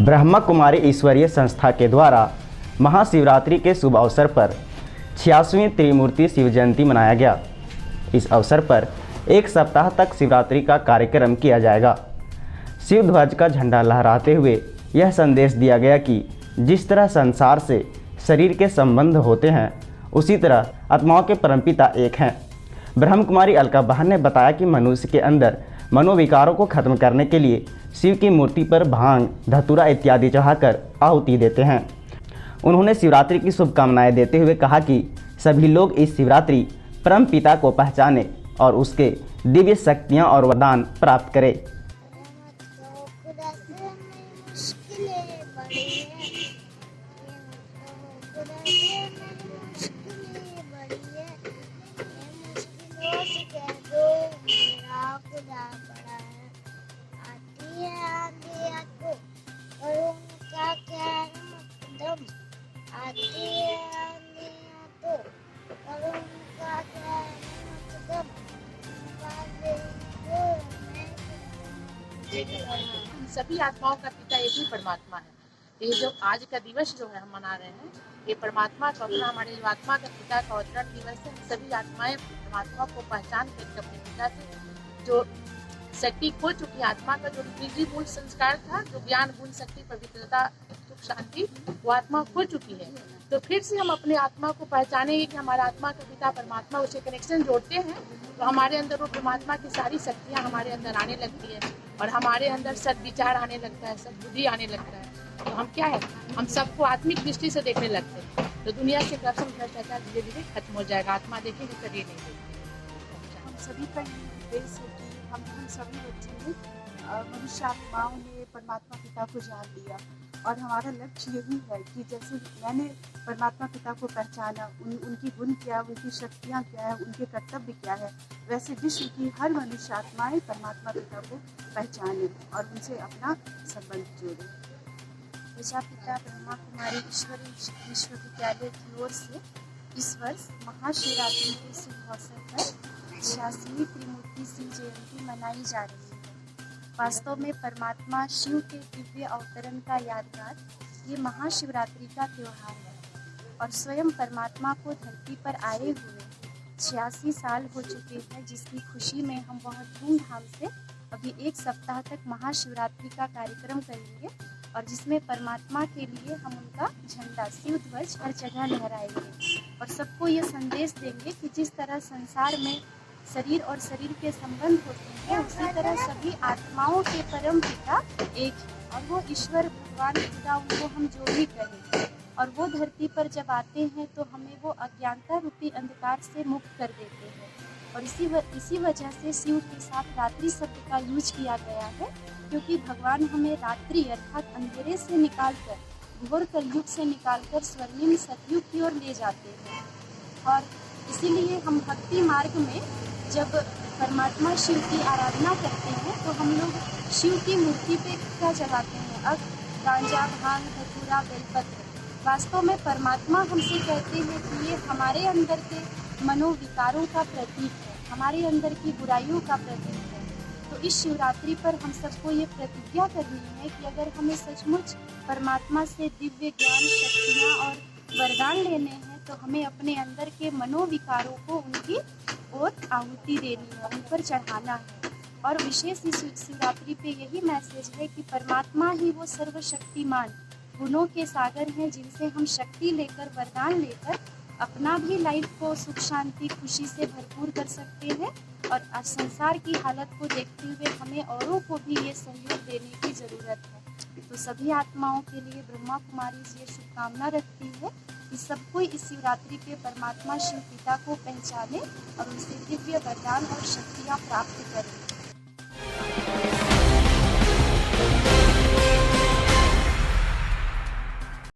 ब्रह्मा कुमारी ईश्वरीय संस्था के द्वारा महाशिवरात्रि के शुभ अवसर पर 86वीं त्रिमूर्ति शिव जयंती मनाया गया। इस अवसर पर एक सप्ताह तक शिवरात्रि का कार्यक्रम किया जाएगा। शिव ध्वज का झंडा लहराते हुए यह संदेश दिया गया कि जिस तरह संसार से शरीर के संबंध होते हैं, उसी तरह आत्माओं के परमपिता एक हैं। ब्रह्म कुमारी अलका बहन ने बताया कि मनुष्य के अंदर मनोविकारों को खत्म करने के लिए शिव की मूर्ति पर भांग, धतूरा इत्यादि चढ़ाकर आहुति देते हैं। उन्होंने शिवरात्रि की शुभकामनाएं देते हुए कहा कि सभी लोग इस शिवरात्रि परम पिता को पहचाने और उसके दिव्य शक्तियां और वरदान प्राप्त करें। सभी आत्माओं का पिता एक ही परमात्मा है। ये जो आज का दिवस जो है हम मना रहे हैं, ये परमात्मा का अवतरण, हमारे जो आत्मा का पिता का अवतरण दिवस है। सभी आत्माएं परमात्मा को पहचान करके अपने पिता से जो शक्ति खो चुकी आत्मा का जो निजी मूल संस्कार था, जो ज्ञान गुण शक्ति पवित्रता सुख शांति, वो आत्मा खो चुकी है। तो फिर से हम अपने आत्मा को पहचानेंगे कि हमारा आत्मा का पिता परमात्मा, उसे कनेक्शन जोड़ते हैं तो हमारे अंदर वो परमात्मा की सारी शक्तियाँ हमारे अंदर आने लगती है और हमारे अंदर सद्विचार आने लगता है, सद्बुद्धि आने लगता है। तो हम क्या है, हम सबको आत्मिक दृष्टि से देखने लगते हैं, तो दुनिया से करप्शन भ्रष्टाचार धीरे धीरे खत्म हो जाएगा। आत्मा देखेंगे शरीर नहीं देखेंगे। हम सभी का ये उद्देश्य है कि हम सभी बच्चों ने मनुष्य आत्माओं ने परमात्मा पिता को जान लिया और हमारा लक्ष्य यही है कि जैसे मैंने परमात्मा पिता को पहचाना, उनकी गुण क्या, उनकी शक्तियाँ क्या है, उनके कर्तव्य क्या है, वैसे विश्व की हर मनुष्य आत्माएं परमात्मा पिता को पहचाने और उनसे अपना संबंध जोड़े। प्रजापिता ब्रह्मा कुमारी ईश्वरी विश्वविद्यालय की ओर से इस वर्ष महाशिवरात्रि के शुभ अवसर पर 86वीं त्रिमूर्ति शिव जयंती मनाई जा रही है। वास्तव में परमात्मा शिव के दिव्य अवतरण का यादगार ये महाशिवरात्रि का त्यौहार है और स्वयं परमात्मा को धरती पर आए हुए 86 साल हो चुके हैं, जिसकी खुशी में हम बहुत धूमधाम से अभी एक सप्ताह तक महाशिवरात्रि का कार्यक्रम करेंगे और जिसमें परमात्मा के लिए हम उनका झंडा शिव ध्वज हर जगह लहराएंगे और सबको ये संदेश देंगे कि जिस तरह संसार में शरीर और शरीर के संबंध होते हैं, उसी तरह सभी आत्माओं के परम पिता एक है और वो ईश्वर भगवान खुदा, उनको हम जो भी कहें, और वो धरती पर जब आते हैं तो हमें वो अज्ञानता रूपी अंधकार से मुक्त कर देते हैं और इसी वजह से शिव के साथ रात्रि शब्द का यूज किया गया है, क्योंकि भगवान हमें रात्रि अर्थात अंधेरे से निकालकर, घोर कलयुग से निकालकर स्वर्णिम सतयुग की ओर ले जाते हैं। और इसीलिए हम भक्ति मार्ग में जब परमात्मा शिव की आराधना करते हैं तो हम लोग शिव की मूर्ति पे क्या चढ़ाते हैं? अब गांजा, भांग, धतूरा, बेलपत्र। वास्तव में परमात्मा हमसे कहते हैं कि ये हमारे अंदर के मनोविकारों का प्रतीक है, हमारे अंदर की बुराइयों का प्रतीक है। तो इस शिवरात्रि पर हम सबको ये प्रतिज्ञा करनी है कि अगर हमें सचमुच परमात्मा से दिव्य ज्ञान, शक्तियाँ और वरदान लेने हैं तो हमें अपने अंदर के मनोविकारों को उनकी ओर आहुति देनी है, उन पर चढ़ाना है। और विशेष इस शिवरात्रि पे यही मैसेज है कि परमात्मा ही वो सर्वशक्तिमान गुणों के सागर हैं, जिनसे हम शक्ति लेकर, वरदान लेकर अपना भी लाइफ को सुख शांति खुशी से भरपूर कर सकते हैं और संसार की हालत को देखते हुए हमें औरों को भी ये सहयोग देने की ज़रूरत है। तो सभी आत्माओं के लिए ब्रह्मा कुमारी ये शुभकामना रखती है कि सब कोई इस शिवरात्रि के परमात्मा शिव पिता को पहचाने और उनसे दिव्य वरदान और शक्तियाँ प्राप्त करें।